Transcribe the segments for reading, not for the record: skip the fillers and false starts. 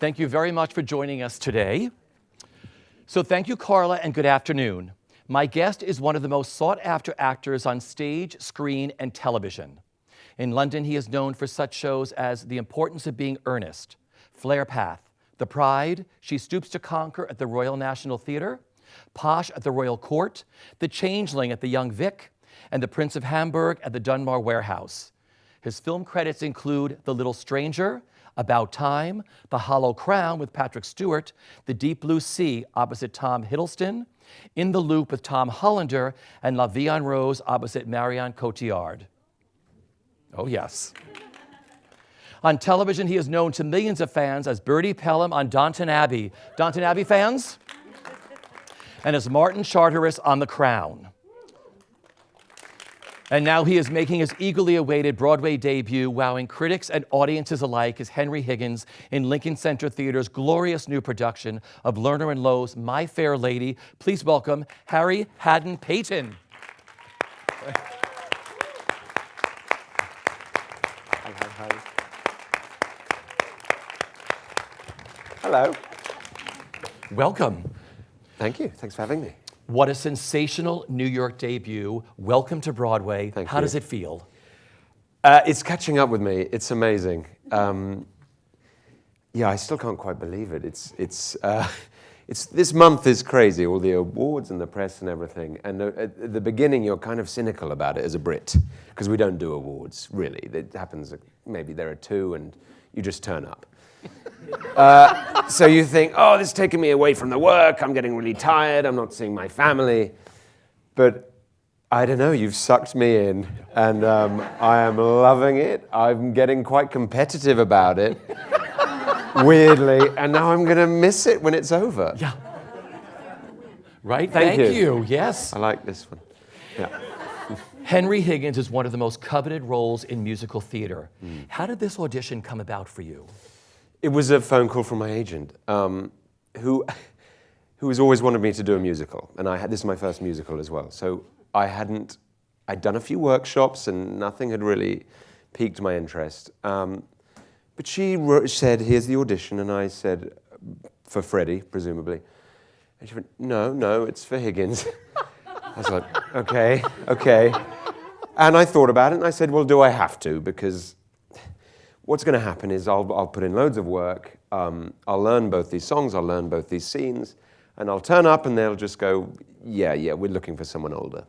Thank you very much for joining us today. So thank you, Carla, and good afternoon. My guest is one of the most sought-after actors on stage, screen, and television. In London, he is known for such shows as The Importance of Being Earnest, Flare Path, The Pride, She Stoops to Conquer at the Royal National Theatre, Posh at the Royal Court, The Changeling at the Young Vic, and The Prince of Hamburg at the Dunbar Warehouse. His film credits include The Little Stranger, About Time, The Hollow Crown with Patrick Stewart, The Deep Blue Sea opposite Tom Hiddleston, In the Loop with Tom Wallander, and La Vie en Rose opposite Marion Cotillard. Oh, yes. On television, he is known to millions of fans as Bertie Pelham on Downton Abbey. Downton Abbey fans? And as Martin Charteris on The Crown. And now he is making his eagerly awaited Broadway debut, wowing critics and audiences alike as Henry Higgins in Lincoln Center Theater's glorious new production of Lerner and Loewe's My Fair Lady. Please welcome Harry Hadden-Paton. Hello. Welcome. Thank you. Thanks for having me. What a sensational New York debut. Welcome to Broadway. Thank How you. does it feel? It's catching up with me. It's amazing. Yeah, I still can't quite believe it. It's this month is crazy. All the awards and the press and everything. And at the beginning, you're kind of cynical about it as a Brit because we don't do awards really. It happens. Maybe there are two, and you just turn up. So you think, oh, this is taking me away from the work, I'm getting really tired, I'm not seeing my family. But I don't know, you've sucked me in, and I am loving it. I'm getting quite competitive about it, weirdly, and now I'm going to miss it when it's over. Yeah. Right? Thank you. Yes. I like this one. Yeah. Henry Higgins is one of the most coveted roles in musical theater. How did this audition come about for you? It was a phone call from my agent, who has always wanted me to do a musical, and this is my first musical as well. So I'd done a few workshops, and nothing had really piqued my interest. But she said, "Here's the audition," and I said, "For Freddie, presumably." And she went, "No, it's for Higgins." I was like, "Okay." And I thought about it, and I said, "Well, do I have to? Because what's going to happen is I'll put in loads of work, I'll learn both these songs, I'll learn both these scenes, and I'll turn up and they'll just go, yeah, we're looking for someone older."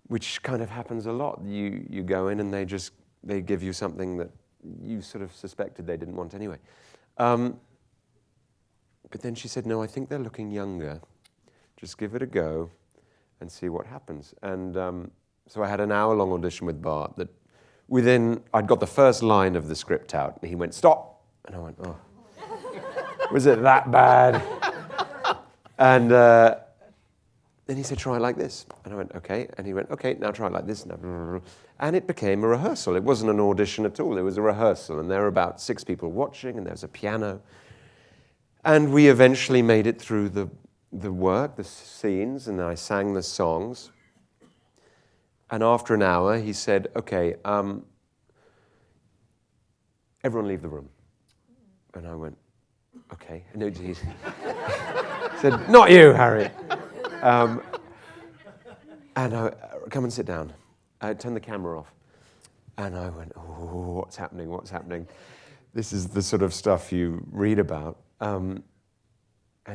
Which kind of happens a lot. You go in and they give you something that you sort of suspected they didn't want anyway. But then she said, "No, I think they're looking younger. Just give it a go and see what happens." And so I had an hour-long audition with Bart that I'd got the first line of the script out, and he went, "Stop!" And I went, "Oh, was it that bad?" And then he said, "Try it like this." And I went, "Okay." And he went, "Okay, now try it like this." And it became a rehearsal. It wasn't an audition at all. It was a rehearsal, and there were about 6 people watching, and there was a piano. And we eventually made it through the work, the scenes, and I sang the songs. And after an hour, he said, "Okay, everyone leave the room." And I went, "Okay." And he said, "Not you, Harry." And I come and sit down. I turned the camera off. And I went, "Oh, what's happening? This is the sort of stuff you read about." And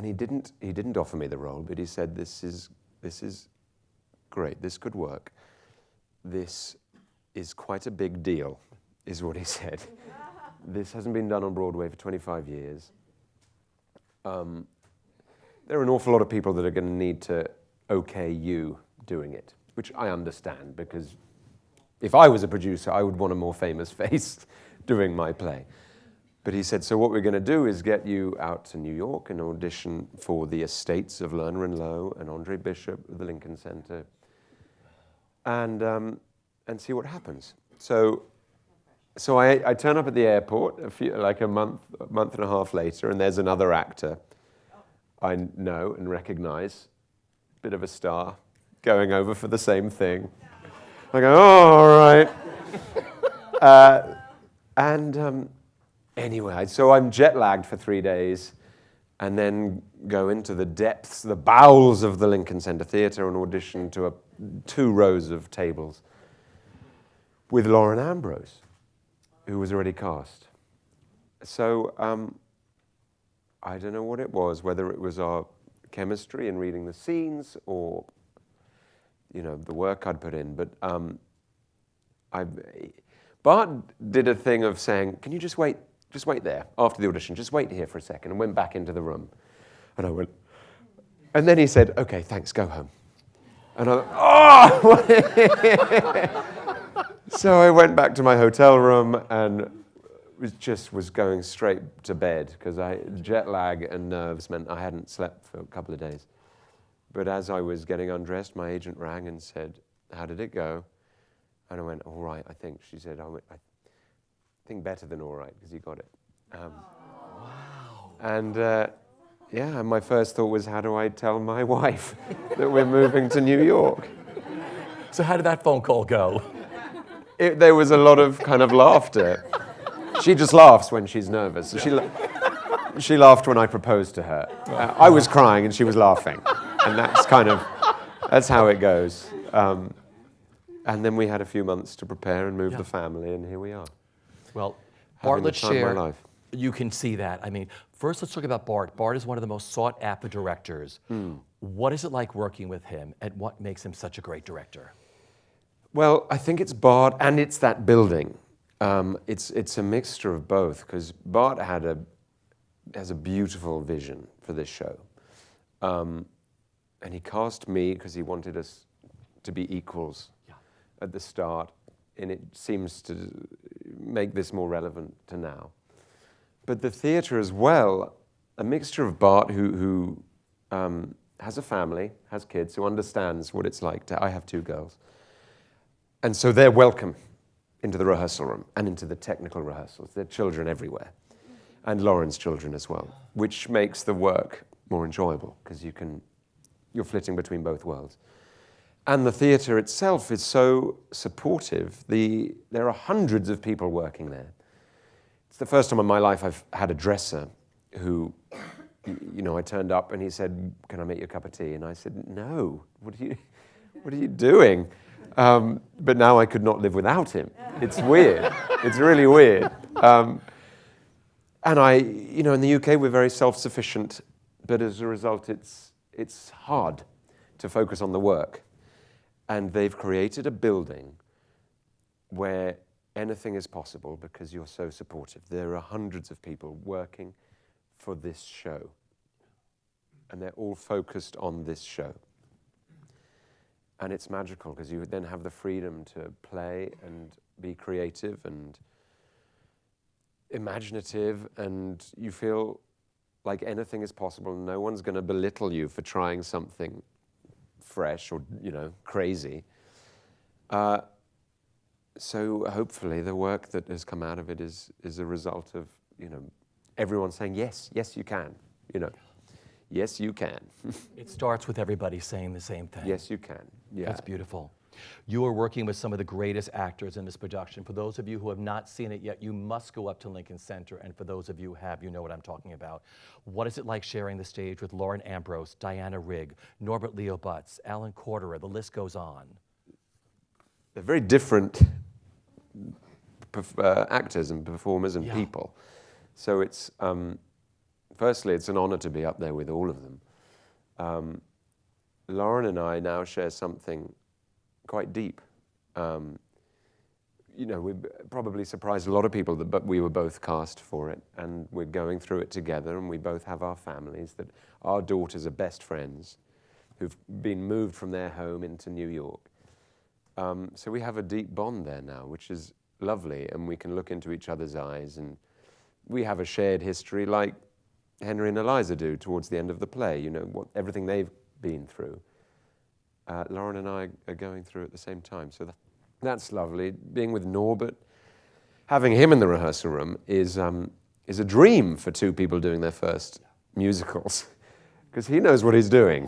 he didn't offer me the role, but he said, this is great, this could work. This is quite a big deal, is what he said. This hasn't been done on Broadway for 25 years. There are an awful lot of people that are going to need to okay you doing it, which I understand, because if I was a producer, I would want a more famous face doing my play. But he said, "So what we're going to do is get you out to New York and audition for the estates of Lerner and Loewe and Andre Bishop of the Lincoln Center, and see what happens." So I turn up at the airport a month and a half later, and there's another actor I know and recognize, bit of a star, going over for the same thing. I go, "Oh, all right." Anyway, so I'm jet lagged for 3 days and then go into the depths, the bowels of the Lincoln Center Theatre and audition to 2 rows of tables with Lauren Ambrose, who was already cast. So I don't know what it was, whether it was our chemistry in reading the scenes or, you know, the work I'd put in, but Bart did a thing of saying, can you just wait there after the audition, just wait here for a second, and went back into the room. And I went, and then he said, okay, thanks, go home. And I went, oh! So I went back to my hotel room and was going straight to bed because jet lag and nerves meant I hadn't slept for a couple of days. But as I was getting undressed, my agent rang and said, how did it go? And I went, all right, I think. She said, I think better than all right, because you got it. Wow. And yeah, my first thought was, how do I tell my wife that we're moving to New York? So how did that phone call go? There was a lot of kind of laughter. She just laughs when she's nervous. So she laughed when I proposed to her. I was crying and she was laughing. And that's how it goes. And then we had a few months to prepare and move the family, and here we are. Well, Having the Bartlett time of my Sher, life. you can see that. I mean, first let's talk about Bart. Bart is one of the most sought after directors. What is it like working with him, and what makes him such a great director? Well, I think it's Bart, and it's that building. It's a mixture of both, because Bart has a beautiful vision for this show. And he cast me because he wanted us to be equals at the start, and it seems to make this more relevant to now. But the theatre as well, a mixture of Bart, who has a family, has kids, who understands what it's like I have 2 girls. And so they're welcome into the rehearsal room and into the technical rehearsals. There are children everywhere, and Lauren's children as well, which makes the work more enjoyable, because you're flitting between both worlds. And the theatre itself is so supportive. There are hundreds of people working there. It's the first time in my life I've had a dresser who, you know, I turned up and he said, can I make you a cup of tea? And I said, no, what are you doing? But now I could not live without him. It's weird. It's really weird. And you know, in the UK we're very self-sufficient, but as a result it's hard to focus on the work. And they've created a building where anything is possible because you're so supportive. There are hundreds of people working for this show, and they're all focused on this show. And it's magical because you then have the freedom to play and be creative and imaginative, and you feel like anything is possible. No one's going to belittle you for trying something fresh or, you know, crazy. So hopefully the work that has come out of it is a result of, you know, everyone saying, yes, you can, you know. Yes, you can. It starts with everybody saying the same thing. Yes, you can. Yeah. That's beautiful. You are working with some of the greatest actors in this production. For those of you who have not seen it yet, you must go up to Lincoln Center, and for those of you who have, you know what I'm talking about. What is it like sharing the stage with Lauren Ambrose, Diana Rigg, Norbert Leo Butz, Alan Corderer, the list goes on? They're very different actors and performers and people. So it's, firstly, it's an honor to be up there with all of them. Lauren and I now share something quite deep. You know, we probably surprised a lot of people but we were both cast for it, and we're going through it together, and we both have our families, that our daughters are best friends who've been moved from their home into New York. So we have a deep bond there now, which is lovely, and we can look into each other's eyes, and we have a shared history like Henry and Eliza do towards the end of the play, you know, everything they've been through. Lauren and I are going through at the same time, so that's lovely. Being with Norbert, having him in the rehearsal room is a dream for 2 people doing their first musicals, because he knows what he's doing.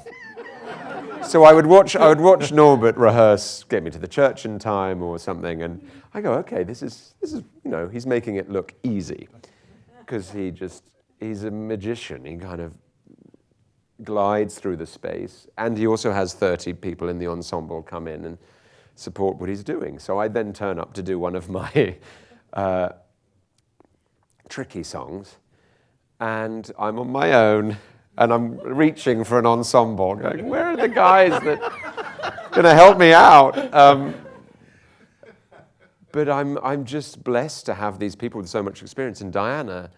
So I would watch Norbert rehearse, Get Me to the Church in Time or something, and I go, okay, this is you know, he's making it look easy. because he's a magician. He kind of glides through the space, and he also has 30 people in the ensemble come in and support what he's doing. So I then turn up to do one of my tricky songs, and I'm on my own, and I'm reaching for an ensemble, going, where are the guys that are going to help me out? But I'm just blessed to have these people with so much experience. And Diana,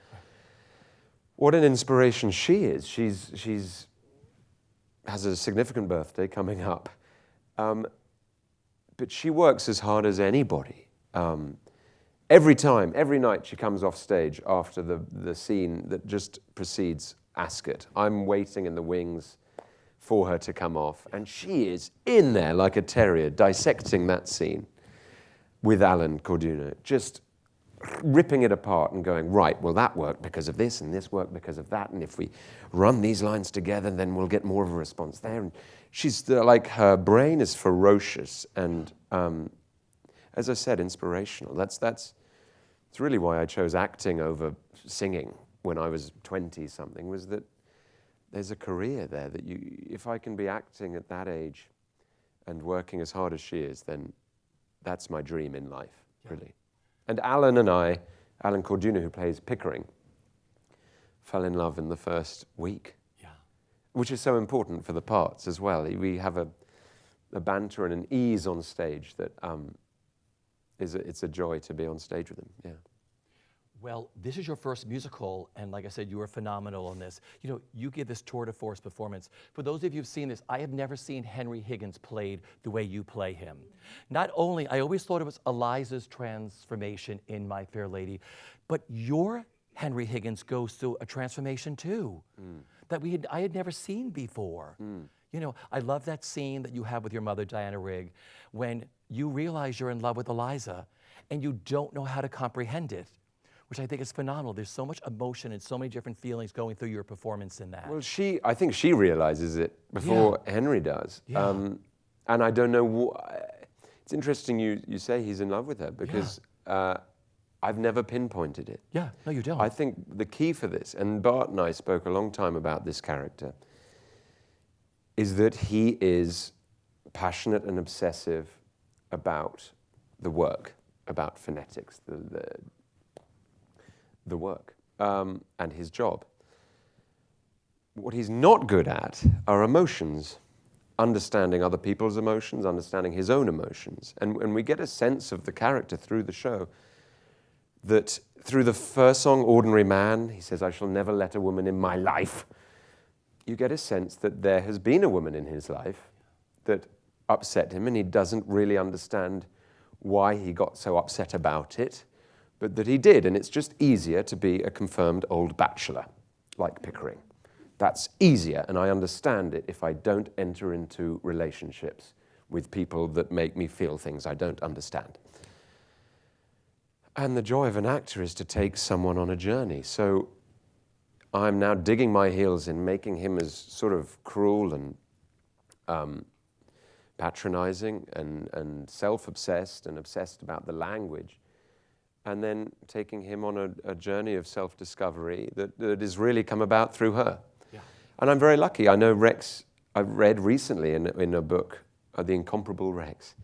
what an inspiration she is. She's has a significant birthday coming up. But she works as hard as anybody. Every night she comes off stage after the scene that just precedes Ascot, I'm waiting in the wings for her to come off, and she is in there like a terrier, dissecting that scene with Alan Corduno, just ripping it apart and going, right, well, that worked because of this, and this worked because of that, and if we run these lines together, then we'll get more of a response there. And she's like, her brain is ferocious and, as I said, inspirational. That's really why I chose acting over singing when I was 20-something, was that there's a career there that if I can be acting at that age and working as hard as she is, then that's my dream in life, really. And Alan Corduno, who plays Pickering, fell in love in the first week, which is so important for the parts as well. We have a banter and an ease on stage that it's a joy to be on stage with them, yeah. Well, this is your first musical, and like I said, you were phenomenal in this. You know, you give this tour de force performance. For those of you who've seen this, I have never seen Henry Higgins played the way you play him. Not only, I always thought it was Eliza's transformation in My Fair Lady, but your Henry Higgins goes through a transformation too, that I had never seen before. You know, I love that scene that you have with your mother, Diana Rigg, when you realize you're in love with Eliza, and you don't know how to comprehend it, which I think is phenomenal. There's so much emotion and so many different feelings going through your performance in that. Well, I think she realizes it before Henry does. And I don't know, it's interesting you say he's in love with her, because I've never pinpointed it. Yeah, no, you don't. I think the key for this, and Bart and I spoke a long time about this character, is that he is passionate and obsessive about the work, about phonetics, the work, and his job. What he's not good at are emotions, understanding other people's emotions, understanding his own emotions. And we get a sense of the character through the show, that through the first song, Ordinary Man, he says, I shall never let a woman in my life. You get a sense that there has been a woman in his life that upset him, and he doesn't really understand why he got so upset about it, but that he did, and it's just easier to be a confirmed old bachelor, like Pickering. That's easier, and I understand it if I don't enter into relationships with people that make me feel things I don't understand. And the joy of an actor is to take someone on a journey. So I'm now digging my heels in, making him as sort of cruel and patronizing and self-obsessed and obsessed about the language, and then taking him on a journey of self-discovery that has really come about through her. Yeah. And I'm very lucky. I know Rex, I've read recently in a book, The Incomparable Rex,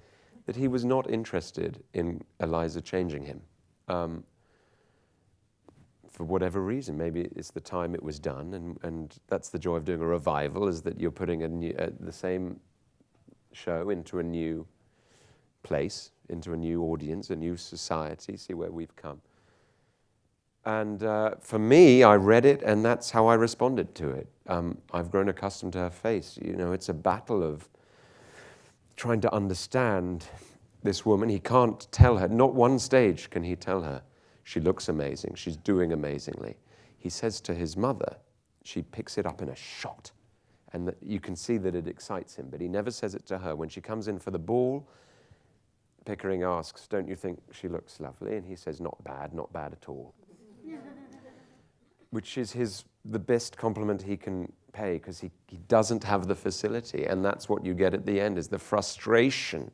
that he was not interested in Eliza changing him. For whatever reason, maybe it's the time it was done, and that's the joy of doing a revival, is that you're putting the same show into a new place, into a new audience, a new society, see where we've come. And for me, I read it, and that's how I responded to it. I've grown accustomed to her face. You know, it's a battle of trying to understand this woman. He can't tell her, not one stage can he tell her, she looks amazing, she's doing amazingly. He says to his mother, she picks it up in a shot, and you can see that it excites him, but he never says it to her. When she comes in for the ball, Pickering asks, don't you think she looks lovely? And he says, not bad at all. Which is the best compliment he can pay, because he doesn't have the facility, and that's what you get at the end, is the frustration,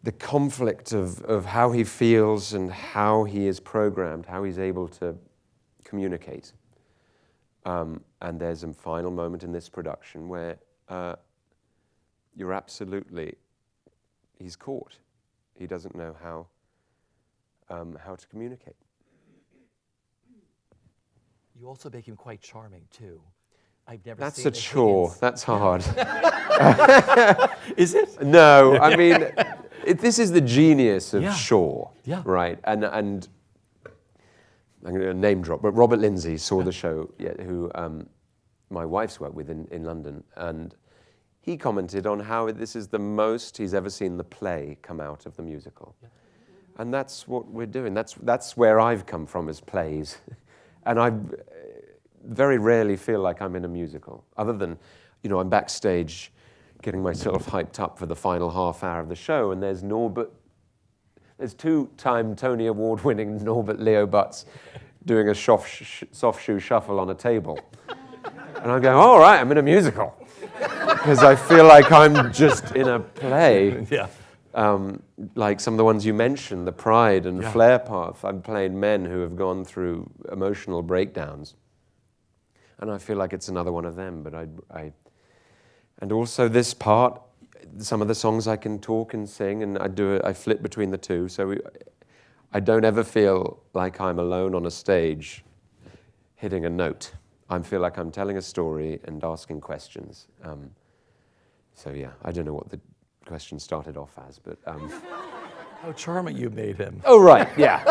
the conflict of how he feels and how he is programmed, how he's able to communicate. And there's a final moment in this production where he's caught. He doesn't know how to communicate. You also make him quite charming, too. I've never That's seen a chore. Higgins. That's hard. Is it? No, I mean, this is the genius of Yeah. Shaw, Yeah. right? And I'm going to name drop, but Robert Lindsay saw the show, who my wife's worked with in London, and he commented on how this is the most he's ever seen the play come out of the musical. Yeah. And that's what we're doing. That's where I've come from, as plays. And I very rarely feel like I'm in a musical, other than, I'm backstage getting myself hyped up for the final half hour of the show, and there's two-time Tony Award-winning Norbert Leo Butts doing a soft shoe shuffle on a table. And I'm going, all right, I'm in a musical. Because I feel like I'm just in a play. Yeah. Like some of the ones you mentioned, the Pride and Flare Path. I'm playing men who have gone through emotional breakdowns. And I feel like it's another one of them. But and also this part, some of the songs I can talk and sing, and I flip between the two. So I don't ever feel like I'm alone on a stage hitting a note. I feel like I'm telling a story and asking questions. So yeah, I don't know what the question started off as, but... How charming you made him. Oh, right, yeah.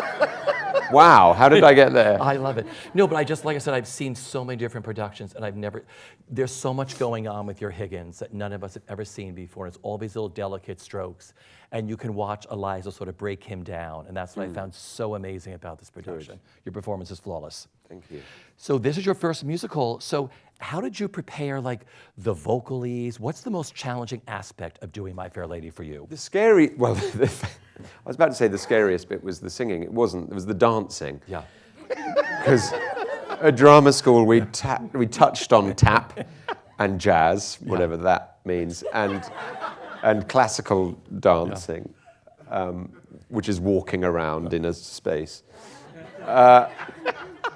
Wow, how did I get there? I love it. No, but like I said, I've seen so many different productions, and there's so much going on with your Higgins that none of us have ever seen before. And it's all these little delicate strokes, and you can watch Eliza sort of break him down, and that's what I found so amazing about this production. Good. Your performance is flawless. Thank you. So this is your first musical. So how did you prepare, like, the vocalies? What's the most challenging aspect of doing My Fair Lady for you? I was about to say the scariest bit was the singing. It wasn't. It was the dancing. Yeah. Because at drama school, we touched on tap and jazz, whatever that means, and classical dancing, which is walking around in a space.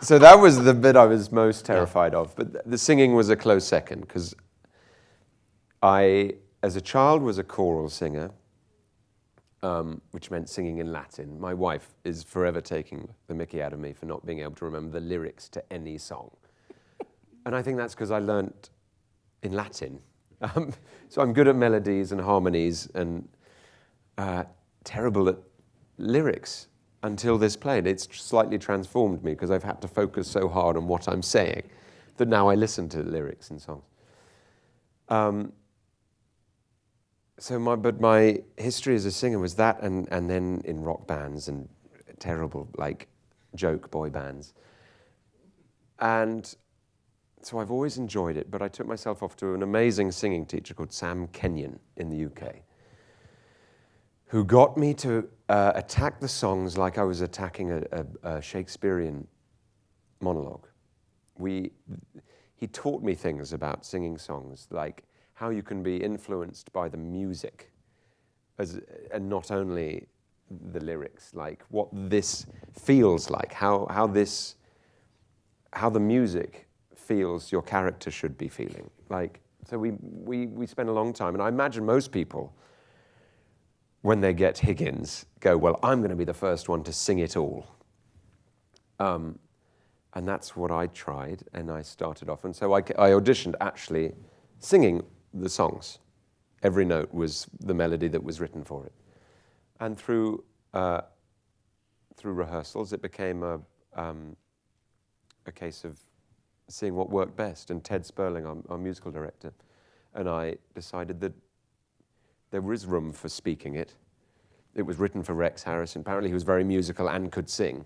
So that was the bit I was most terrified of. But the singing was a close second, because I, as a child, was a choral singer, which meant singing in Latin. My wife is forever taking the mickey out of me for not being able to remember the lyrics to any song. And I think that's because I learnt in Latin. So I'm good at melodies and harmonies and terrible at lyrics until this play. It's slightly transformed me because I've had to focus so hard on what I'm saying that now I listen to lyrics in songs. But my history as a singer was that, and then in rock bands and terrible, like, joke boy bands. And so I've always enjoyed it, but I took myself off to an amazing singing teacher called Sam Kenyon in the UK, who got me to attack the songs like I was attacking a Shakespearean monologue. He taught me things about singing songs, like how you can be influenced by the music, and not only the lyrics, like what this feels like, how the music feels your character should be feeling. Like, so we spent a long time, and I imagine most people, when they get Higgins, go, well, I'm going to be the first one to sing it all. And that's what I tried, and I started off. And so I auditioned actually singing the songs. Every note was the melody that was written for it. And through rehearsals, it became a case of seeing what worked best. And Ted Sperling, our musical director, and I decided that there was room for speaking it. It was written for Rex Harrison. Apparently he was very musical and could sing.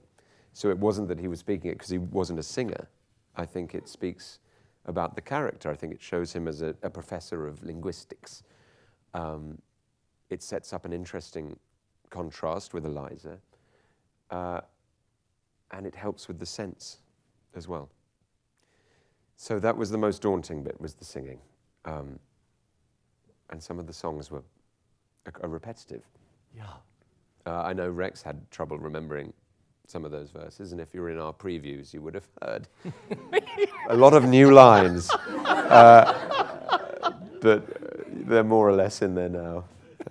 So it wasn't that he was speaking it because he wasn't a singer. I think it speaks about the character. I think it shows him as a professor of linguistics. It sets up an interesting contrast with Eliza. And it helps with the sense as well. So that was the most daunting bit, was the singing. And some of the songs are repetitive. Yeah. I know Rex had trouble remembering some of those verses, and if you were in our previews, you would have heard a lot of new lines. But they're more or less in there now.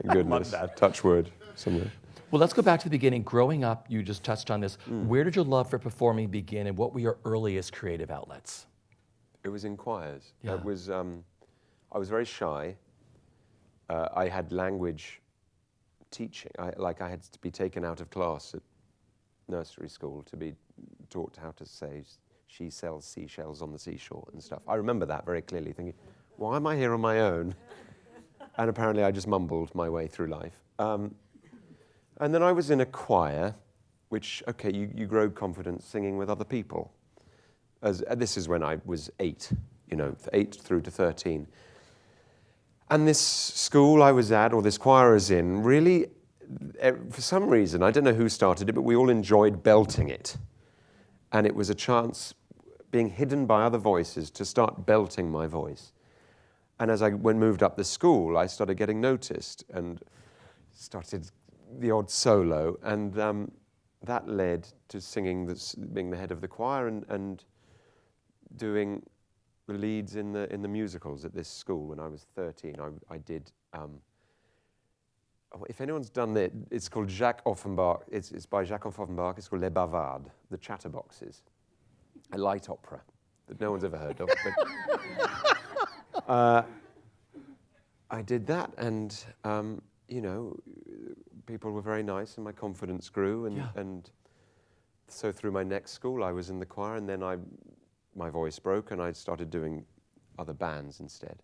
Thank goodness. Touch wood. Somewhere. Well, let's go back to the beginning. Growing up, you just touched on this. Where did your love for performing begin, and what were your earliest creative outlets? It was in choirs. Yeah. It was. I was very shy. I had language teaching. I had to be taken out of class at nursery school to be taught how to say "she sells seashells on the seashore" and stuff. I remember that very clearly, thinking, "Why am I here on my own?" And apparently, I just mumbled my way through life. And then I was in a choir, which, okay, you grow confidence singing with other people. This is when I was 8, 8 through to 13. And this school I was at, or this choir I was in, really, for some reason, I don't know who started it, but we all enjoyed belting it. And it was a chance, being hidden by other voices, to start belting my voice. And as I moved up the school, I started getting noticed and started the odd solo, and that led to singing, being the head of the choir, and doing the leads in the musicals at this school. When I was 13, I did. If anyone's done it, it's called Jacques Offenbach. It's by Jacques Offenbach. It's called Les Bavards, the Chatterboxes, a light opera that no one's ever heard of. But, I did that, and people were very nice, and my confidence grew, and so through my next school, I was in the choir, and then my voice broke, and I started doing other bands instead.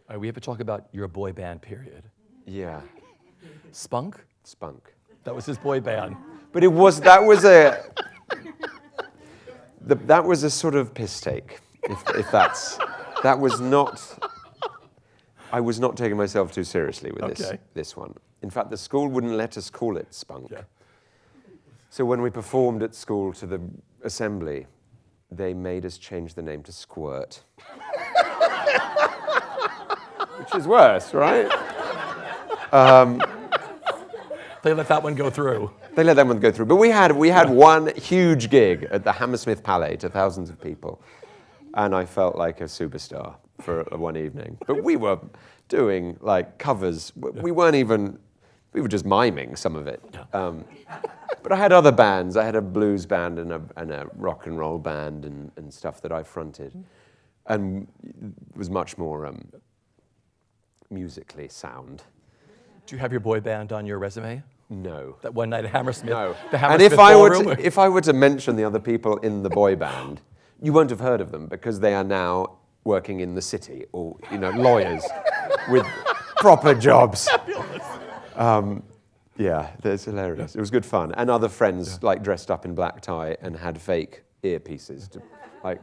All right, we have to talk about your boy band period. Yeah. Spunk? Spunk. That was his boy band. But that was a sort of piss take, if that's, that was not, I was not taking myself too seriously with this one. In fact, the school wouldn't let us call it Spunk. Yeah. So when we performed at school to the assembly, they made us change the name to Squirt. Which is worse, right? They let that one go through. They let that one go through. But we had one huge gig at the Hammersmith Palais to thousands of people. And I felt like a superstar for one evening. But we were doing like covers. We were just miming some of it. Yeah. But I had other bands. I had a blues band and a rock and roll band and stuff that I fronted. And it was much more musically sound. Do you have your boy band on your resume? No. That one night at Hammersmith? No. The Hammersmith Ballroom? And if I were to mention the other people in the boy band, you won't have heard of them because they are now working in the city, or lawyers with proper jobs. Yeah, that's hilarious. Yeah. It was good fun, and other friends like dressed up in black tie and had fake earpieces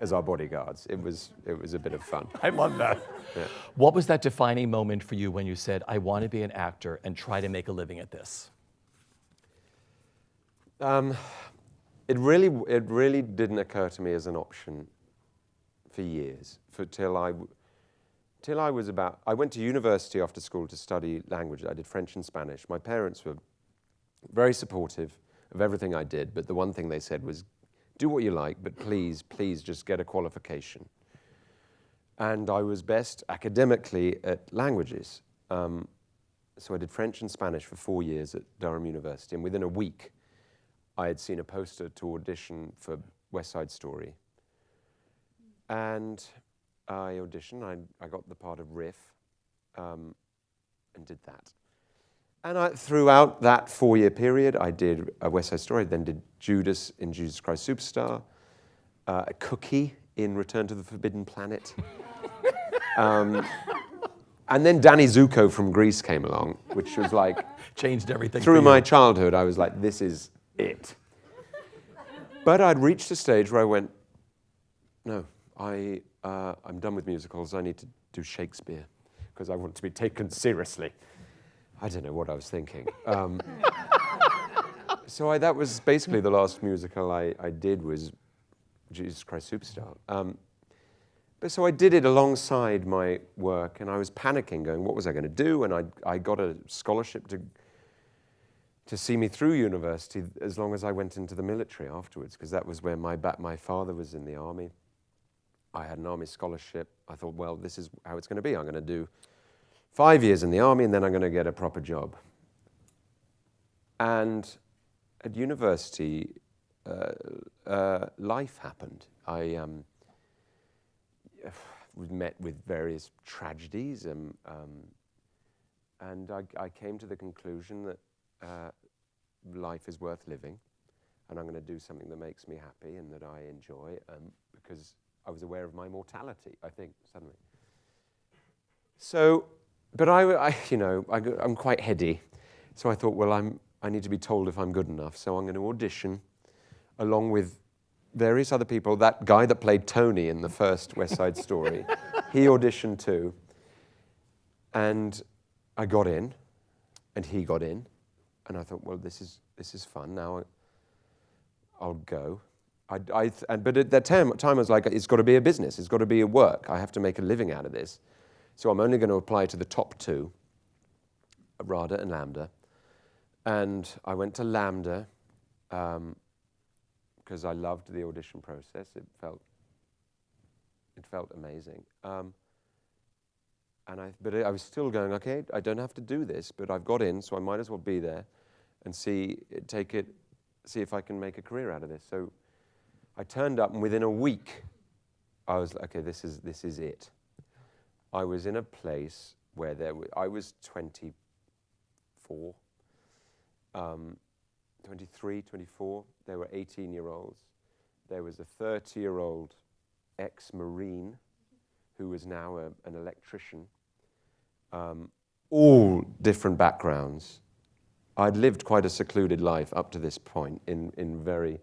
as our bodyguards. It was a bit of fun. I love that. Yeah. What was that defining moment for you when you said, "I want to be an actor and try to make a living at this"? It really didn't occur to me as an option for years, till I was about. I went to university after school to study language. I did French and Spanish. My parents were very supportive of everything I did, but the one thing they said was, "Do what you like, but please just get a qualification." And I was best academically at languages, so I did French and Spanish for 4 years at Durham University, and within a week, I had seen a poster to audition for West Side Story. And I auditioned, I got the part of Riff, and did that. And throughout that 4-year period, I did a West Side Story, then did Judas in Jesus Christ Superstar, a Cookie in Return to the Forbidden Planet. And then Danny Zuko from Greece came along, which was like... Changed everything Through my childhood, I was like, this is it. But I'd reached a stage where I went, no, I'm done with musicals. I need to do Shakespeare because I want to be taken seriously. I don't know what I was thinking. So that was basically the last musical I did was Jesus Christ Superstar. But so I did it alongside my work, and I was panicking, going, what was I going to do? And I got a scholarship to see me through university as long as I went into the military afterwards, because that was where my father was in the army. I had an army scholarship. I thought, well, this is how it's going to be. I'm going to do 5 years in the army, and then I'm going to get a proper job. And at university, life happened. I was met with various tragedies, and I came to the conclusion that life is worth living, and I'm going to do something that makes me happy and that I enjoy, because I was aware of my mortality, I think, suddenly. So, but I'm quite heady, so I thought, well, I need to be told if I'm good enough, so I'm going to audition along with various other people. That guy that played Tony in the first West Side Story, he auditioned too, and I got in, and he got in, and I thought, well, this is fun. Now I'll go. But at that time I was like, it's got to be a business. It's got to be a work. I have to make a living out of this. So I'm only going to apply to the top two, RADA and Lambda. And I went to Lambda because I loved the audition process. It felt amazing. But I was still going, okay, I don't have to do this, but I've got in, so I might as well be there and see if I can make a career out of this. So I turned up, and within a week, I was like, okay, this is it. I was in a place where I was 24, 23, 24. There were 18-year-olds. There was a 30-year-old ex-Marine who was now an electrician. All different backgrounds. I'd lived quite a secluded life up to this point in very,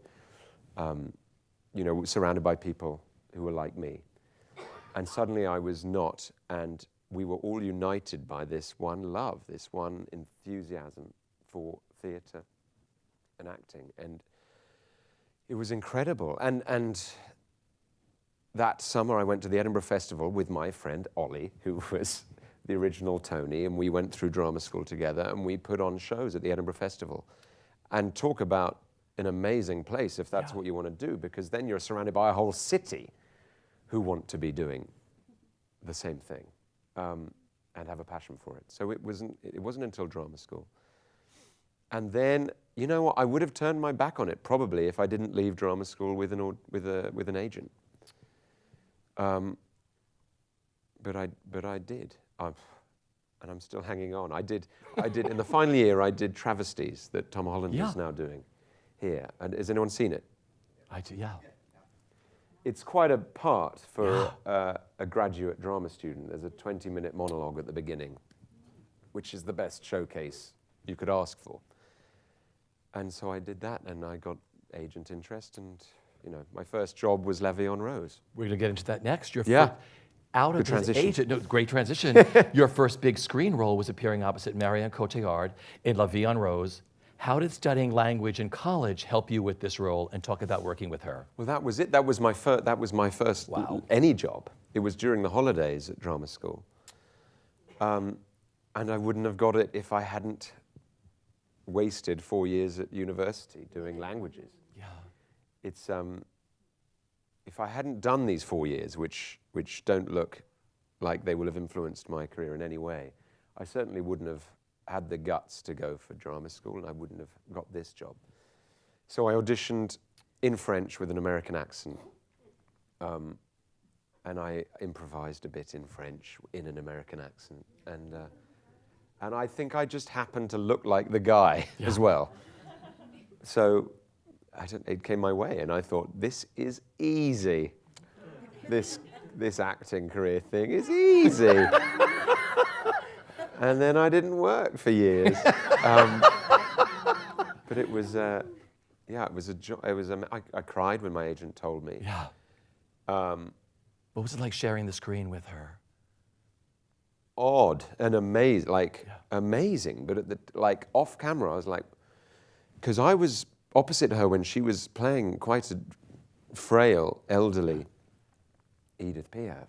surrounded by people who were like me. And suddenly I was not, and we were all united by this one love, this one enthusiasm for theatre and acting. And it was incredible. And that summer I went to the Edinburgh Festival with my friend Ollie, who was the original Tony, and we went through drama school together, and we put on shows at the Edinburgh Festival. And talk about an amazing place if that's what you want to do, because then you're surrounded by a whole city who want to be doing the same thing and have a passion for it. So it wasn't until drama school. And then, you know what, I would have turned my back on it probably if I didn't leave drama school with an agent. But I did. And I'm still hanging on. I did in the final year, I did Travesties that Tom Holland is now doing here. And has anyone seen it? I do, yeah. It's quite a part for a graduate drama student. There's a 20-minute monologue at the beginning, which is the best showcase you could ask for. And so I did that, and I got agent interest, and my first job was La Vie en Rose. We're going to get into that next. Out Good of transition. his agent, no, great transition. Your first big screen role was appearing opposite Marion Cotillard in La Vie en Rose. How did studying language in college help you with this role? And talk about working with her. Well, that was it. That was my first any job. It was during the holidays at drama school, and I wouldn't have got it if I hadn't wasted 4 years at university doing languages. Yeah, it's if I hadn't done these 4 years, which don't look like they will have influenced my career in any way, I certainly wouldn't have had the guts to go for drama school, and I wouldn't have got this job. So I auditioned in French with an American accent, and I improvised a bit in French in an American accent, and I think I just happened to look like the guy as well. So it came my way, and I thought, this is easy. This acting career thing is easy. And then I didn't work for years. But it was, it was a job. I cried when my agent told me. Yeah. What was it like sharing the screen with her? Odd and amazing. But off camera, I was like, because I was opposite her when she was playing quite a frail, elderly Edith Piaf.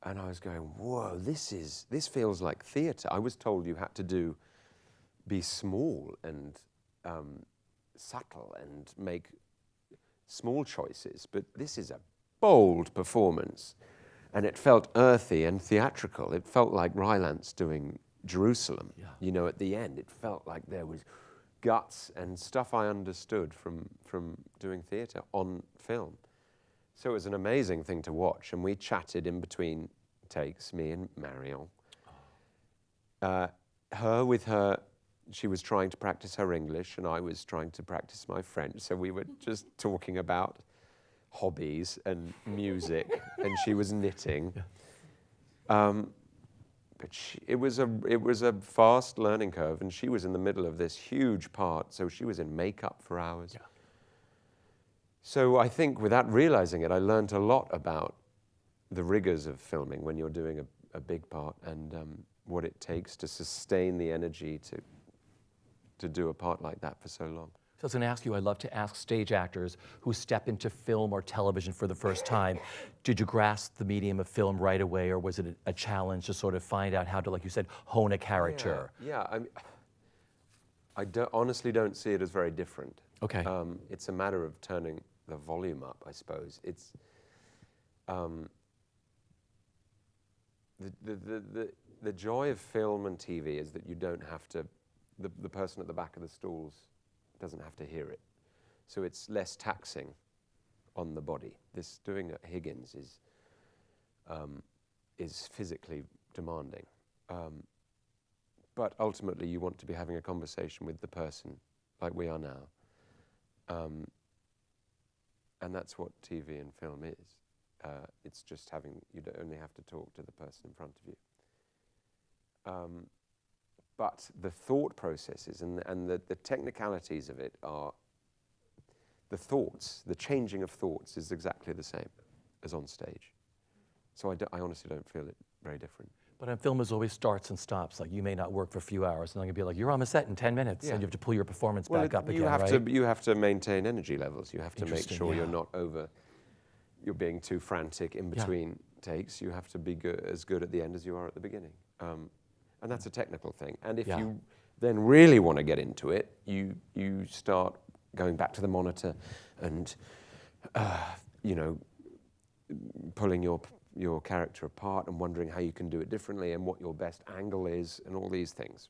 And I was going, whoa, this feels like theatre. I was told you had to do be small and subtle and make small choices, but this is a bold performance, and it felt earthy and theatrical. It felt like Rylance doing Jerusalem. Yeah. You know, at the end, it felt like there was guts and stuff I understood from doing theatre on film. So it was an amazing thing to watch, and we chatted in between takes, me and Marion. Her with her, she was trying to practice her English, and I was trying to practice my French, so we were just talking about hobbies and music, and she was knitting. Yeah. But it was a fast learning curve, and she was in the middle of this huge part, so she was in makeup for hours. Yeah. So I think without realizing it, I learned a lot about the rigors of filming when you're doing a big part, and what it takes to sustain the energy to do a part like that for so long. So I was going to ask you, I love to ask stage actors who step into film or television for the first time, did you grasp the medium of film right away, or was it a challenge to sort of find out how to, like you said, hone a character? Yeah, I honestly don't see it as very different. Okay. It's a matter of turning the volume up, I suppose. It's the joy of film and TV is that you don't have to, the person at the back of the stalls doesn't have to hear it. So it's less taxing on the body. This doing Higgins is physically demanding. But ultimately you want to be having a conversation with the person like we are now. And that's what TV and film is. It's just you only have to talk to the person in front of you. But the thought processes and the technicalities of it are, the thoughts, the changing of thoughts is exactly the same as on stage. So I honestly don't feel it very different. But on film, there's always starts and stops. Like, you may not work for a few hours, and I'm going to be like, you're on the set in 10 minutes, and you have to pull your performance back up again, right? You have to maintain energy levels. You have to make sure you're not you're being too frantic in between takes. You have to be as good at the end as you are at the beginning. And that's a technical thing. And if you then really want to get into it, you start going back to the monitor and, pulling your character apart and wondering how you can do it differently and what your best angle is and all these things,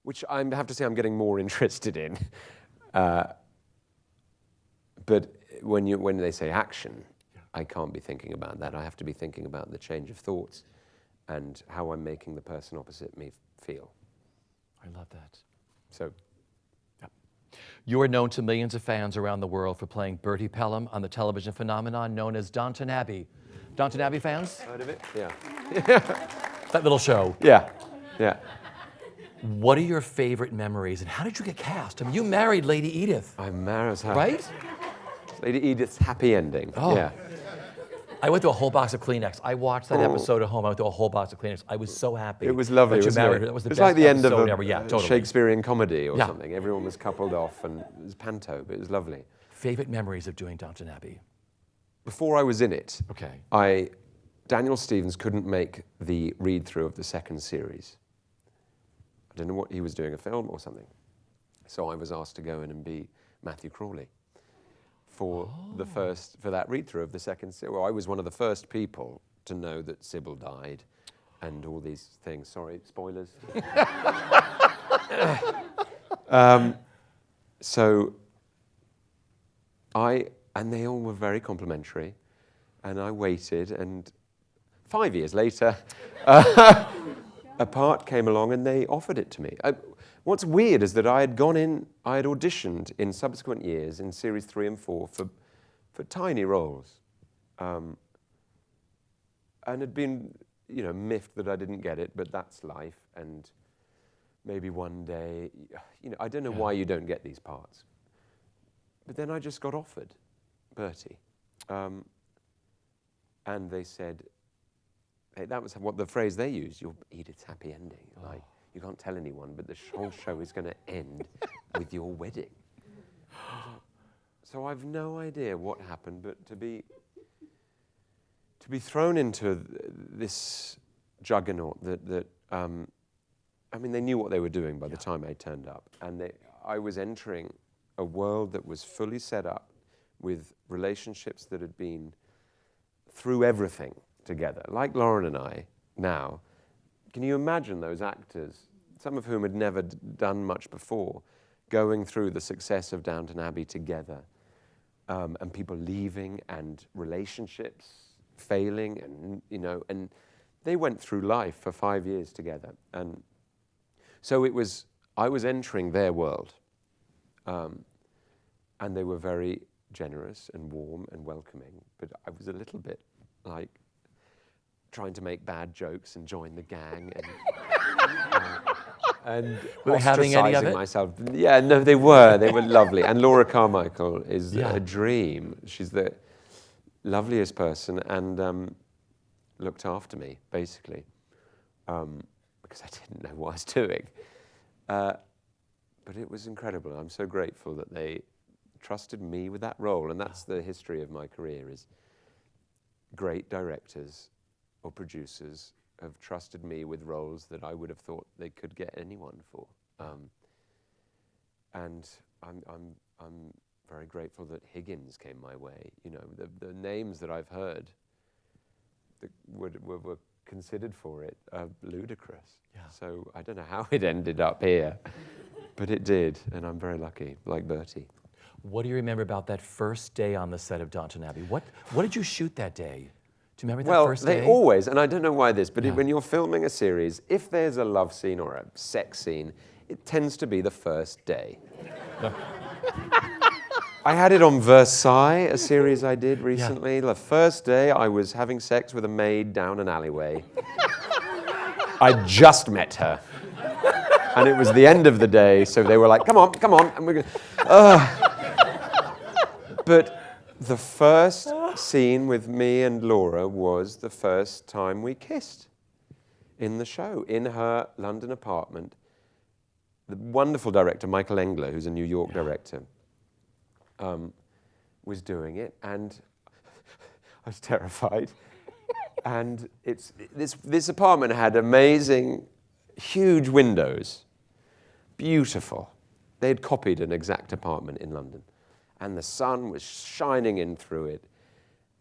which I have to say I'm getting more interested in. But when they say action, I can't be thinking about that. I have to be thinking about the change of thoughts and how I'm making the person opposite me feel. I love that. So, you are known to millions of fans around the world for playing Bertie Pelham on the television phenomenon known as Downton Abbey. Downton Abbey fans? Heard of it? Yeah. That little show. Yeah. What are your favorite memories, and how did you get cast? I mean, you married Lady Edith. I married her. Right? Lady Edith's happy ending. Oh. Yeah. I went through a whole box of Kleenex. I watched that episode at home. I went through a whole box of Kleenex. I was so happy. It was lovely. That you married her. That was the best like the end of episode a ever. Yeah, totally. Shakespearean comedy or something. Everyone was coupled off, and it was panto, but it was lovely. Favorite memories of doing Downton Abbey? Before I was in it, okay, Daniel Stevens couldn't make the read-through of the second series. I don't know what he was doing, a film or something. So I was asked to go in and be Matthew Crawley for that read-through of the second series. Well, I was one of the first people to know that Sybil died and all these things. Sorry, spoilers. And they all were very complimentary, and I waited, and 5 years later, a part came along and they offered it to me. What's weird is that I had auditioned in subsequent years in series 3 and 4 for tiny roles, and had been, miffed that I didn't get it, but that's life, and maybe one day, I don't know why you don't get these parts. But then I just got offered Bertie, and they said, that was what the phrase they used, your Edith's happy ending. Like, you can't tell anyone, but the whole show is going to end with your wedding. So I've no idea what happened, but to be thrown into this juggernaut that I mean, they knew what they were doing by the time I turned up. And I was entering a world that was fully set up with relationships that had been through everything together, like Lauren and I now. Can you imagine those actors, some of whom had never done much before, going through the success of Downton Abbey together, and people leaving and relationships failing, and and they went through life for 5 years together, and so I was entering their world, and they were very generous and warm and welcoming, but I was a little bit like trying to make bad jokes and join the gang and were they having any of it? Myself. Yeah, no, they were lovely. And Laura Carmichael is a dream. She's the loveliest person, and looked after me, basically, because I didn't know what I was doing. But it was incredible. I'm so grateful that they trusted me with that role, and that's the history of my career, is great directors or producers have trusted me with roles that I would have thought they could get anyone for. And I'm very grateful that Higgins came my way. The names that I've heard that were considered for it are ludicrous. Yeah. So I don't know how it ended up here, but it did, and I'm very lucky, like Bertie. What do you remember about that first day on the set of Downton Abbey? What did you shoot that day? Do you remember that first day? Well, they always, and I don't know why this, but when you're filming a series, if there's a love scene or a sex scene, it tends to be the first day. I had it on Versailles, a series I did recently. Yeah. The first day I was having sex with a maid down an alleyway. I just met her. And it was the end of the day, so they were like, come on, and we're going But the first scene with me and Laura was the first time we kissed in the show, in her London apartment. The wonderful director, Michael Engler, who's a New York director, was doing it, and I was terrified. And this apartment had amazing, huge windows, beautiful. They had copied an exact apartment in London, and the sun was shining in through it,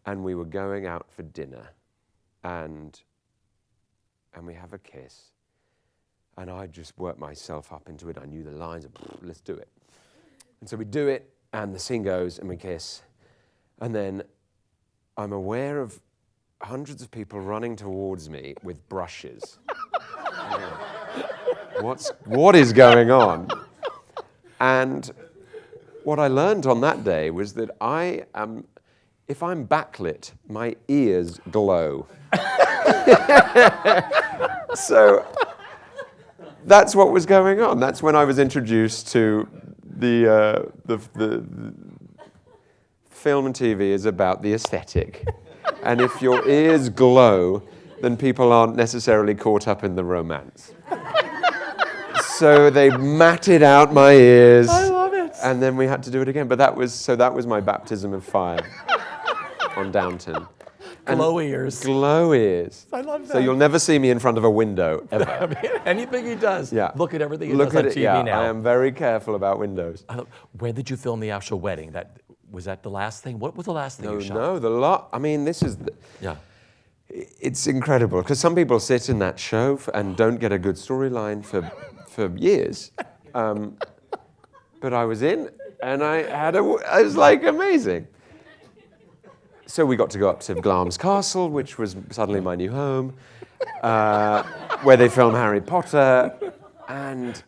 and we were going out for dinner, and we have a kiss, and I just worked myself up into it. I knew the lines, let's do it. And so we do it, and the scene goes, and we kiss, and then I'm aware of hundreds of people running towards me with brushes. What is going on? And what I learned on that day was that if I'm backlit, my ears glow. So that's what was going on. That's when I was introduced to the film and TV is about the aesthetic. And if your ears glow, then people aren't necessarily caught up in the romance. So they matted out my ears. I love it. And then we had to do it again. But that was my baptism of fire on Downton. Glow ears. Glow ears. I love that. So you'll never see me in front of a window, ever. I mean, anything he does. Yeah. Look at everything he does on TV now. I am very careful about windows. When did you film the actual wedding? Was that the last thing? What was the last thing you shot? No, I mean, this is... It's incredible, because some people sit in that show and don't get a good storyline for years. But I was in, and it was like amazing. So we got to go up to Glamis Castle, which was suddenly my new home, where they film Harry Potter, and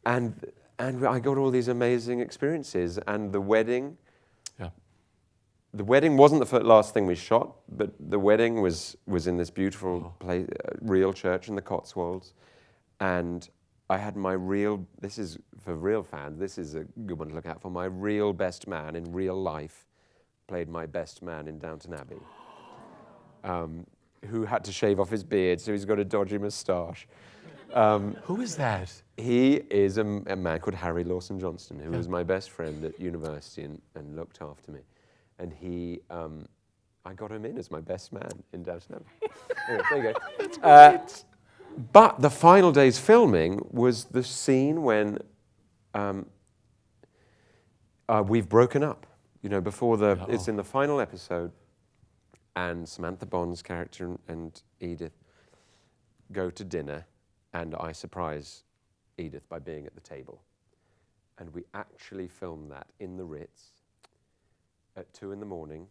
I got all these amazing experiences. And the wedding, the wedding wasn't the last thing we shot, but the wedding was in this beautiful place, real church in the Cotswolds, and I had this is for real fans, this is a good one to look out for, my real best man in real life played my best man in Downton Abbey, who had to shave off his beard, so he's got a dodgy moustache. Who is that? He is a man called Harry Lawson Johnston, who was my best friend at university and looked after me. And I got him in as my best man in Downton Abbey. Anyway, there you go. But the final day's filming was the scene when we've broken up. You know, before it's in the final episode, and Samantha Bond's character and Edith go to dinner, and I surprise Edith by being at the table. And we actually filmed that in the Ritz at 2 a.m.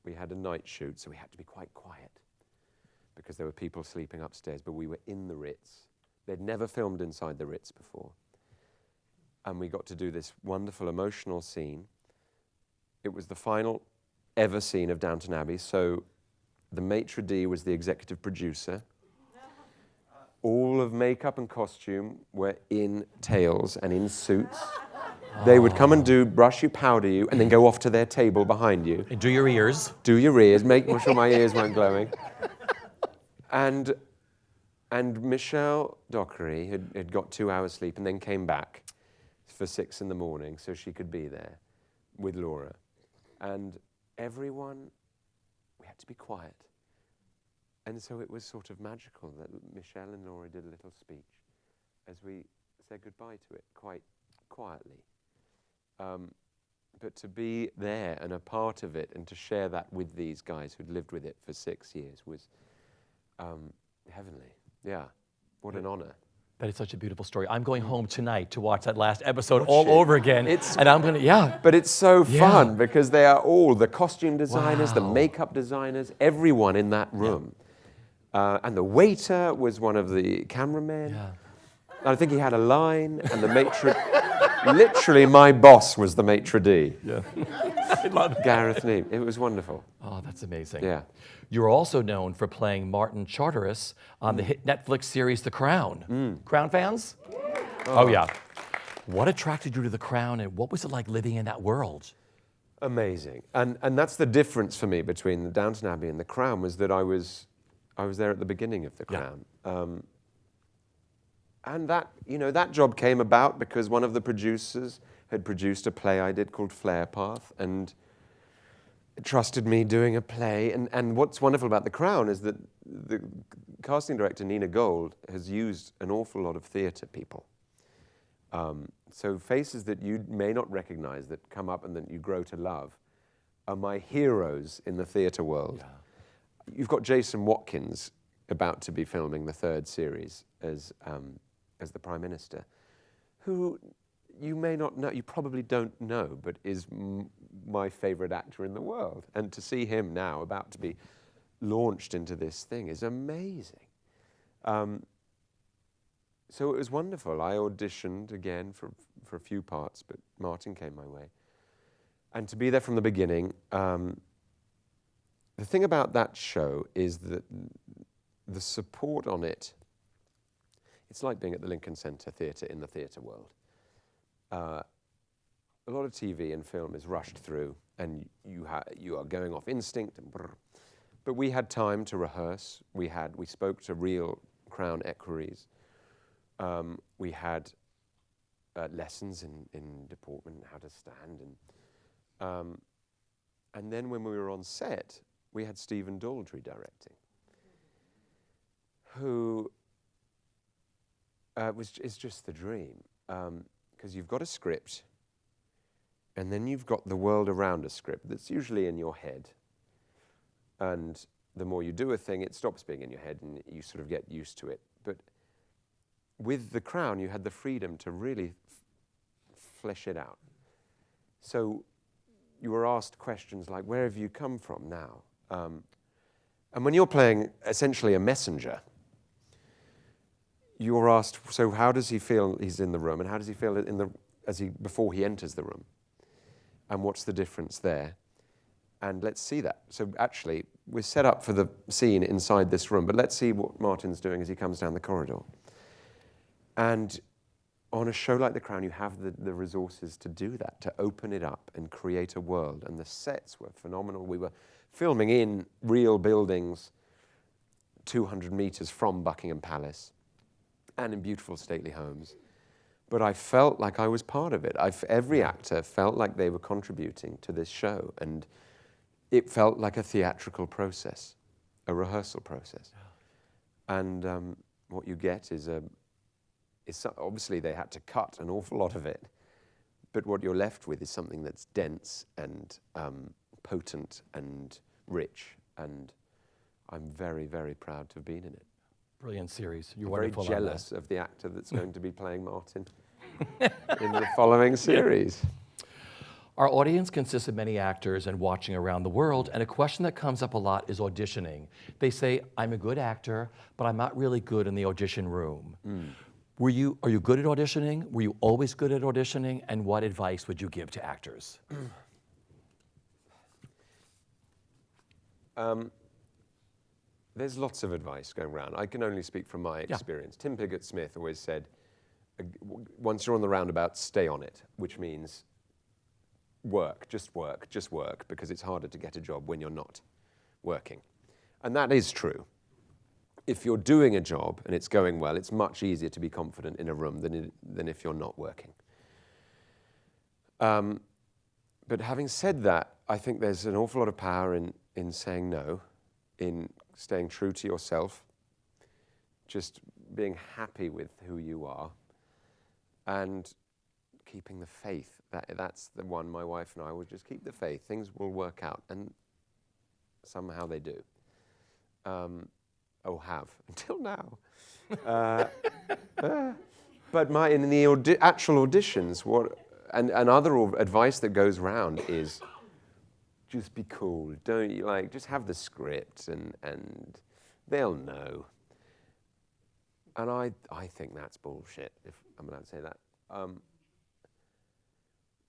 We had a night shoot, so we had to be quite quiet because there were people sleeping upstairs, but we were in the Ritz. They'd never filmed inside the Ritz before. And we got to do this wonderful emotional scene. It was the final ever scene of Downton Abbey, so the maitre d' was the executive producer. All of makeup and costume were in tails and in suits. They would come and brush you, powder you, and then go off to their table behind you. And do your ears. Do your ears, make sure my ears weren't glowing. And Michelle Dockery had got 2 hours sleep and then came back for 6 a.m. so she could be there with Laura. And everyone, we had to be quiet. And so it was sort of magical that Michelle and Laura did a little speech as we said goodbye to it, quite quietly. But to be there and a part of it and to share that with these guys who'd lived with it for 6 years was heavenly. Yeah, what an honor. That is such a beautiful story. I'm going home tonight to watch that last episode all over again. And I'm going to, But it's so fun because they are all the costume designers, the makeup designers, everyone in that room. And the waiter was one of the cameramen. Yeah. I think he had a line, and the maitre... Literally, my boss was the maitre d'. Yeah. I love it. Gareth Neame. It was wonderful. Oh, that's amazing. Yeah. You're also known for playing Martin Charteris on the hit Netflix series The Crown. Crown fans? Oh, yeah. What attracted you to The Crown, and what was it like living in that world? Amazing. And that's the difference for me between the Downton Abbey and The Crown, was that I was there at the beginning of The Crown. And that job came about because one of the producers had produced a play I did called Flare Path and trusted me doing a play. And what's wonderful about The Crown is that the casting director, Nina Gold, has used an awful lot of theatre people. So faces that you may not recognize that come up and that you grow to love are my heroes in the theatre world. Yeah. You've got Jason Watkins about to be filming the 3rd series as the Prime Minister, who you may not know, you probably don't know, but is my favorite actor in the world. And to see him now about to be launched into this thing is amazing. So it was wonderful. I auditioned again for a few parts, but Martin came my way. And to be there from the beginning, the thing about that show is that the support on it, it's like being at the Lincoln Center Theatre in the theatre world. A lot of TV and film is rushed through, and you are going off instinct, but we had time to rehearse. We spoke to real Crown equerries. We had lessons in deportment, how to stand, and then when we were on set, we had Stephen Daldry directing, who is just the dream, because you've got a script, and then you've got the world around a script that's usually in your head, and the more you do a thing, it stops being in your head, and you sort of get used to it. But with The Crown, you had the freedom to really flesh it out. So you were asked questions like, where have you come from now? And when you're playing essentially a messenger, you're asked, so how does he feel he's in the room, and how does he feel before he enters the room? And what's the difference there? And let's see that. So actually, we're set up for the scene inside this room, but let's see what Martin's doing as he comes down the corridor. And on a show like The Crown, you have the resources to do that, to open it up and create a world. And the sets were phenomenal. We were filming in real buildings 200 meters from Buckingham Palace and in beautiful stately homes. But I felt like I was part of it. Every actor felt like they were contributing to this show, and it felt like a theatrical process, a rehearsal process. And what you get is obviously they had to cut an awful lot of it, but what you're left with is something that's dense and potent and rich, and I'm very, very proud to have been in it. Brilliant series. You're I'm very wonderful. jealous of the actor that's going to be playing Martin in the following series. Our audience consists of many actors and watching around the world, and a question that comes up a lot is auditioning. They say, I'm a good actor, but I'm not really good in the audition room. Are you good at auditioning? Were you always good at auditioning? And what advice would you give to actors? There's lots of advice going around. I can only speak from my experience. Tim Pigott-Smith always said, once you're on the roundabout, stay on it, which means work, because it's harder to get a job when you're not working. And that is true. If you're doing a job and it's going well, it's much easier to be confident in a room than if you're not working. But having said that, I think there's an awful lot of power in saying no, in staying true to yourself, just being happy with who you are, and keeping the faith. That's the one my wife and I will just keep the faith. Things will work out, and somehow they do. Have until now. But in the actual auditions, and other advice that goes round is just be cool. Don't you just have the script and they'll know. And I think that's bullshit, if I'm allowed to say that.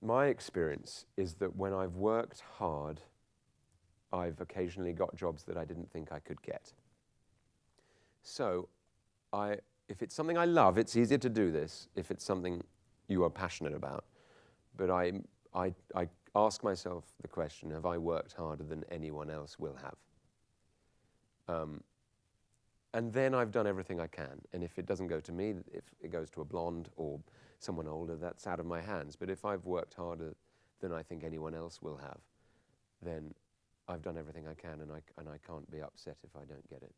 My experience is that when I've worked hard, I've occasionally got jobs that I didn't think I could get. So if it's something I love, it's easier to do this if it's something you are passionate about. But I ask myself the question, have I worked harder than anyone else will have? And then I've done everything I can. And if it doesn't go to me, if it goes to a blonde or someone older, that's out of my hands. But if I've worked harder than I think anyone else will have, then I've done everything I can, and I can't be upset if I don't get it.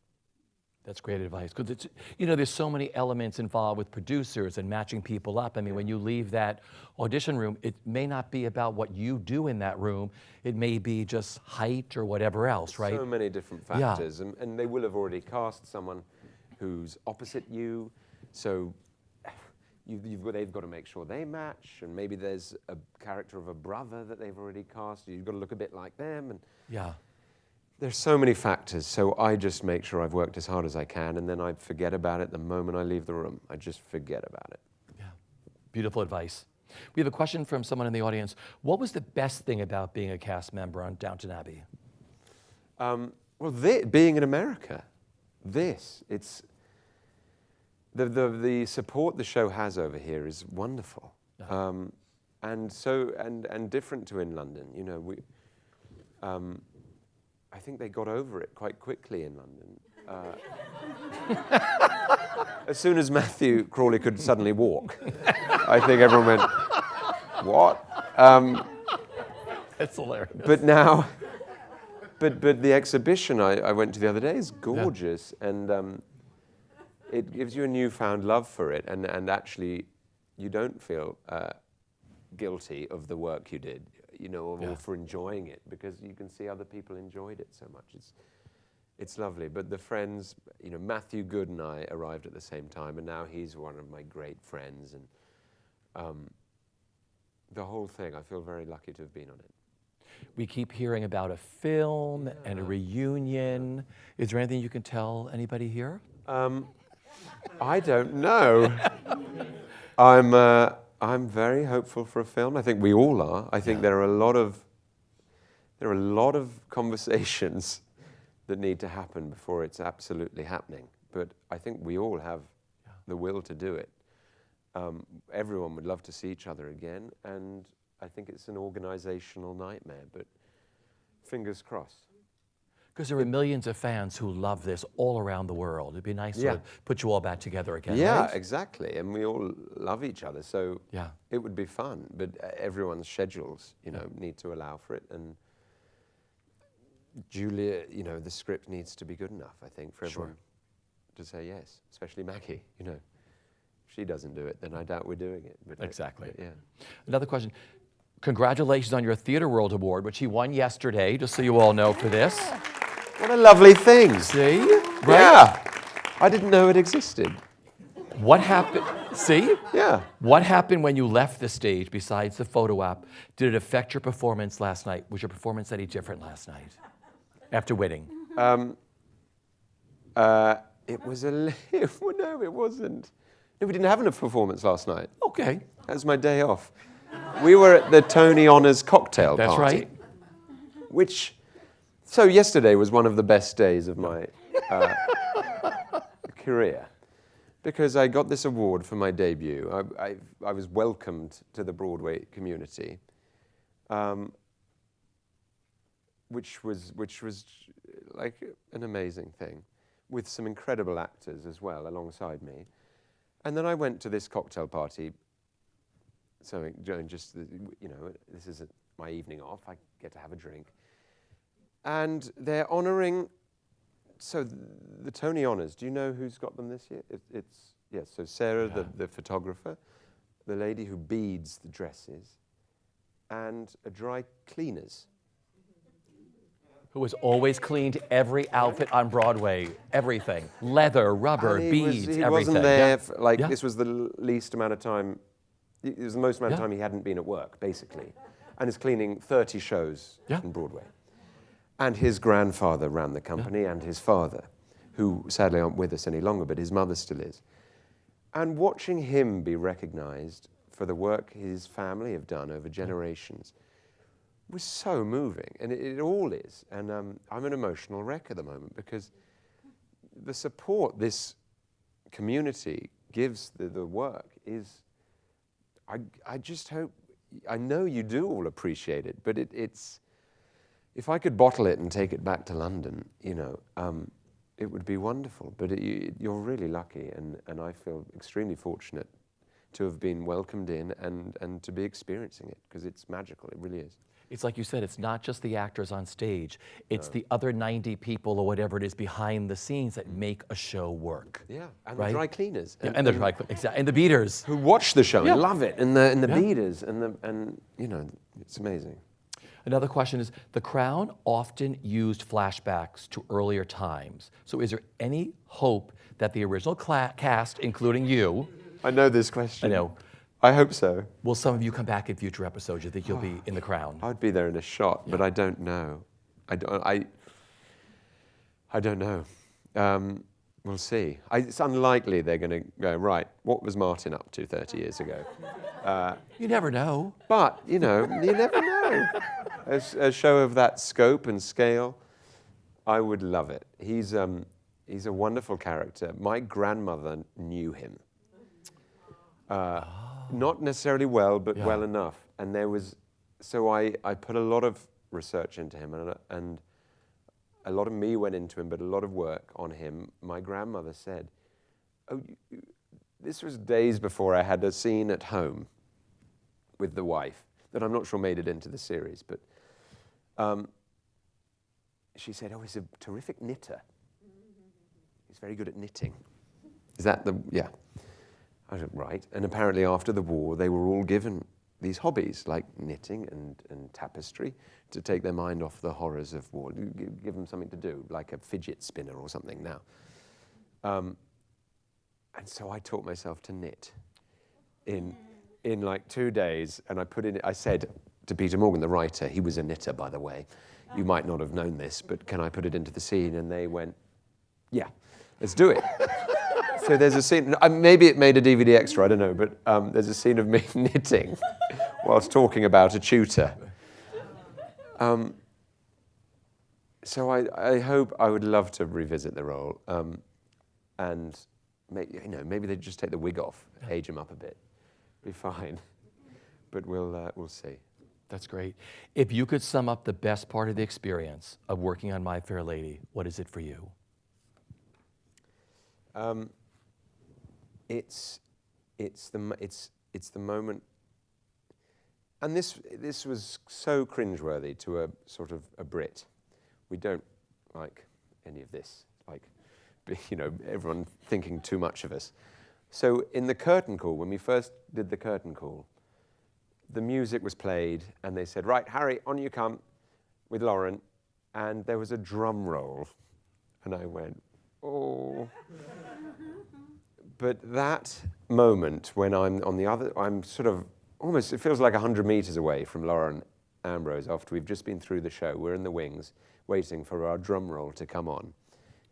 That's great advice, because it's, there's so many elements involved with producers and matching people up. I mean, when you leave that audition room, it may not be about what you do in that room. It may be just height or whatever else, right? So many different factors, and they will have already cast someone who's opposite you, so they've got to make sure they match, and maybe there's a character of a brother that they've already cast. You've got to look a bit like them, and there's so many factors, so I just make sure I've worked as hard as I can, and then I forget about it the moment I leave the room. I just forget about it. Yeah, beautiful advice. We have a question from someone in the audience. What was the best thing about being a cast member on Downton Abbey? Being in America. It's the support the show has over here is wonderful, and different to in London. I think they got over it quite quickly in London. As soon as Matthew Crawley could suddenly walk, I think everyone went, "What?" That's hilarious. But now, but the exhibition I went to the other day is gorgeous, and it gives you a newfound love for it, and actually, you don't feel guilty of the work you did. Or for enjoying it, because you can see other people enjoyed it so much. It's lovely. But the friends, Matthew Good and I arrived at the same time, and now he's one of my great friends. And the whole thing, I feel very lucky to have been on it. We keep hearing about a film and a reunion. Is there anything you can tell anybody here? I don't know. I'm very hopeful for a film. I think we all are. I think there are a lot of conversations that need to happen before it's absolutely happening. But I think we all have the will to do it. Everyone would love to see each other again, and I think it's an organizational nightmare, but fingers crossed. Because there are millions of fans who love this all around the world. It'd be nice to put you all back together again, right? Exactly. And we all love each other, so it would be fun. But everyone's schedules, need to allow for it. And Julia, the script needs to be good enough, I think, for everyone to say yes, especially Maggie, you know. If she doesn't do it, then I doubt we're doing it. But Exactly. Yeah. Another question. Congratulations on your Theatre World Award, which he won yesterday, just so you all know for this. What a lovely thing. See? Right? Yeah. I didn't know it existed. What happened? See? Yeah. What happened when you left the stage besides the photo op? Did it affect your performance last night? Was your performance any different last night after winning? It was no, it wasn't. No, we didn't have enough performance last night. Okay. That was my day off. We were at the Tony Honours cocktail That's party. right. So yesterday was one of the best days of my career, because I got this award for my debut. I was welcomed to the Broadway community, which was like an amazing thing, with some incredible actors as well alongside me. And then I went to this cocktail party. So just, you know, this is my evening off. I get to have a drink. And they're honouring, so the Tony Honours, do you know who's got them this year? Yes, so Sarah, the photographer, the lady who beads the dresses, and a dry cleaners. Who has always cleaned every outfit on Broadway, everything. Leather, rubber, beads, everything. He wasn't there, Yeah. This was the least amount of time, it was the most amount of time he hadn't been at work, basically. And is cleaning 30 shows in Broadway. And his grandfather ran the company, and his father, who sadly aren't with us any longer, but his mother still is. And watching him be recognized for the work his family have done over generations was so moving, and it all is. And I'm an emotional wreck at the moment, because the support this community gives the work is, I just hope, I know you do all appreciate it, but it's, if I could bottle it and take it back to London, you know, it would be wonderful. But you're really lucky, and I feel extremely fortunate to have been welcomed in and to be experiencing it, because it's magical, it really is. It's like you said, it's not just the actors on stage, it's the other 90 people or whatever it is behind the scenes that make a show work. Yeah, and right? the dry cleaners. And the dry cleaners, exactly, and the beaters. Who watch the show and love it, and the Yeah. beaters, and you know, it's amazing. Another question is, The Crown often used flashbacks to earlier times. So is there any hope that the original cast, including you, I know this question. I know, I hope so. will some of you come back in future episodes? You think you'll be in The Crown? I'd be there in a shot, but I don't know. I don't know. We'll see. It's unlikely they're going to go, right, what was Martin up to 30 years ago? You never know. But, you know, you never know. A show of that scope and scale, I would love it. He's a wonderful character. My grandmother knew him. Not necessarily well, but well enough. And so I put a lot of research into him, and a lot of me went into him, but a lot of work on him. My grandmother said, this was days before I had a scene at home with the wife that I'm not sure made it into the series, but she said, he's a terrific knitter. He's very good at knitting. Is that yeah. I said, right. And apparently after the war, they were all given these hobbies like knitting and tapestry to take their mind off the horrors of war. Give them something to do, like a fidget spinner or something now. And so I taught myself to knit in like 2 days, and I said to Peter Morgan, the writer, he was a knitter, by the way. You might not have known this, but can I put it into the scene? And they went, yeah, let's do it. So there's a scene, maybe it made a DVD extra, I don't know, but there's a scene of me knitting whilst talking about a tutor. So I would love to revisit the role, and maybe they'd just take the wig off, age him up a bit, be fine. But we'll see. That's great. If you could sum up the best part of the experience of working on My Fair Lady, what is it for you? It's the moment, and this was so cringeworthy to a sort of a Brit. We don't like any of this, like everyone thinking too much of us. So in the curtain call, when we first did the curtain call, the music was played, and they said, right, Harry, on you come with Lauren, and there was a drum roll, and I went, oh. But that moment when I'm sort of almost, it feels like 100 meters away from Lauren Ambrose after we've just been through the show. We're in the wings waiting for our drum roll to come on.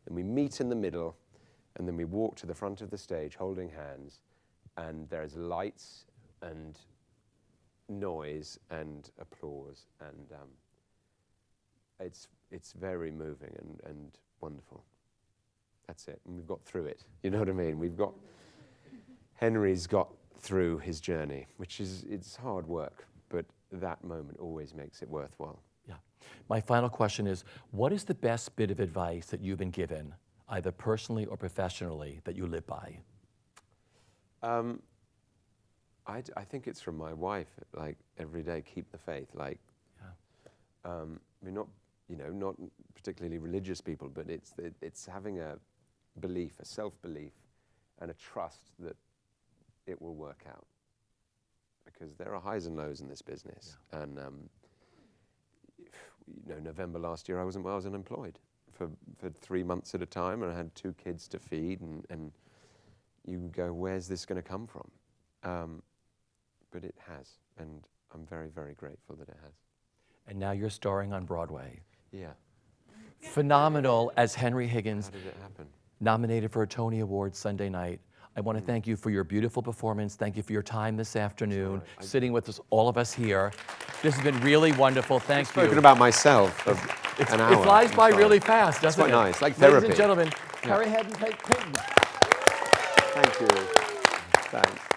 And we meet in the middle, and then we walk to the front of the stage holding hands, and there's lights and noise and applause, and it's very moving and wonderful. That's it, and we've got through it. You know what I mean? Henry's got through his journey, it's hard work, but that moment always makes it worthwhile. Yeah. My final question is, what is the best bit of advice that you've been given, either personally or professionally, that you live by? I think it's from my wife, like every day, keep the faith. Like, we're not particularly religious people, but it's having a belief, a self-belief, and a trust that it will work out. Because there are highs and lows in this business, and November last year I was unemployed for 3 months at a time, and I had 2 kids to feed, and you go, where's this going to come from? But it has, and I'm very, very grateful that it has. And now you're starring on Broadway. Yeah. Phenomenal as Henry Higgins. How did it happen? Nominated for a Tony Award Sunday night. I want to thank you for your beautiful performance. Thank you for your time this afternoon, sitting with us, all of us here. This has been really wonderful. Thank you. I've spoken about myself an hour. It flies by really fast, doesn't it? It's quite nice, like therapy. Ladies and gentlemen, Harry Hadden-Paton. Thank you. Thanks.